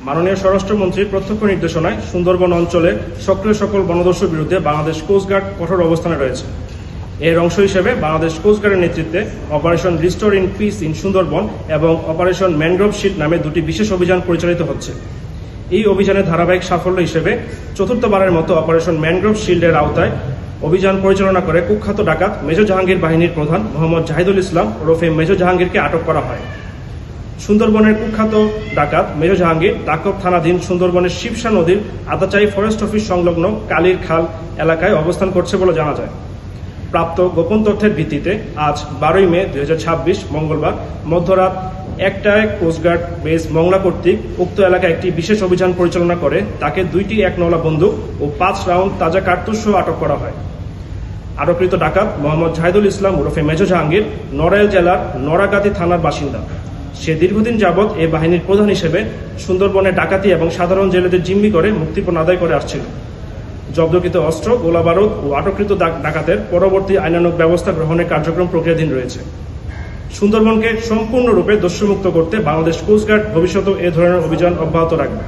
মাননীয় স্বরাষ্ট্রমন্ত্রীর প্রত্যক্ষ নির্দেশনায় সুন্দরবন অঞ্চলে সক্রিয় সকল বনদস্যুর বিরুদ্ধে বাংলাদেশ কোস্টগার্ড কঠোর অবস্থানে রয়েছে। এর অংশ হিসেবে বাংলাদেশ কোস্টগার্ডের নেতৃত্বে operation restore in peace in Sundarban এবং অপারেশন ম্যানগ্রোভ শিল্ড নামে দুটি বিশেষ অভিযান পরিচালিত হচ্ছে। এই অভিযানের ধারাবাহিক সাফল্য হিসেবে চতুর্থবারের মতো অপারেশন ম্যানগ্রোভ শিল্ডের আওতায় অভিযান পরিচালনা করে কুখ্যাত ডাকাত মেজর জাহাঙ্গীর বাহিনীর প্রধান মোহাম্মদ জাহিদুল ইসলাম ওরফে মেজর জাহাঙ্গীরকে আটক করা হয়। সুন্দরবনের কুখ্যাত ডাকাত মেজর জাহাঙ্গীর দাকব থানাধীন সুন্দরবনের শিবসা নদীর আদাচাই ফরেস্ট অফিস সংলগ্ন কালীর খাল এলাকায় অবস্থান করছে বলে জানা যায়। প্রাপ্ত গোপন তথ্যের ভিত্তিতে আজ 12 মে 2026 মঙ্গলবার মধ্যরাত 1টায় কোস্টগার্ড বেস মংলা কর্তৃক উক্ত এলাকায় একটি বিশেষ অভিযান পরিচালনা করে তাকে 2টি 1 নলা বন্দুক ও 5 রাউন্ড তাজা কার্তুজ সহ আটক করা হয়। আটককৃত ডাকাত মোহাম্মদ জাহিদুল ইসলাম ওরফে মেজর জাহাঙ্গীর নড়াইল জেলার নড়াগাতি থানার বাসিন্দা। সে দীর্ঘদিন যাবৎ এই বাহিনীর প্রধান হিসেবে সুন্দরবনে ডাকাতি এবং সাধারণ জেলেদের জিম্মি করে মুক্তিপণ আদায় করে আসছিল। জব্দকৃত অস্ত্র, গোলাবারুদ ও আটককৃত ডাকাতের পরবর্তী আইনানুগ ব্যবস্থা গ্রহণের কার্যক্রম প্রক্রিয়াধীন রয়েছে। সুন্দরবনকে সম্পূর্ণরূপে দস্যুমুক্ত করতে বাংলাদেশ কোস্টগার্ড ভবিষ্যতেও এ ধরনের অভিযান অব্যাহত রাখবে।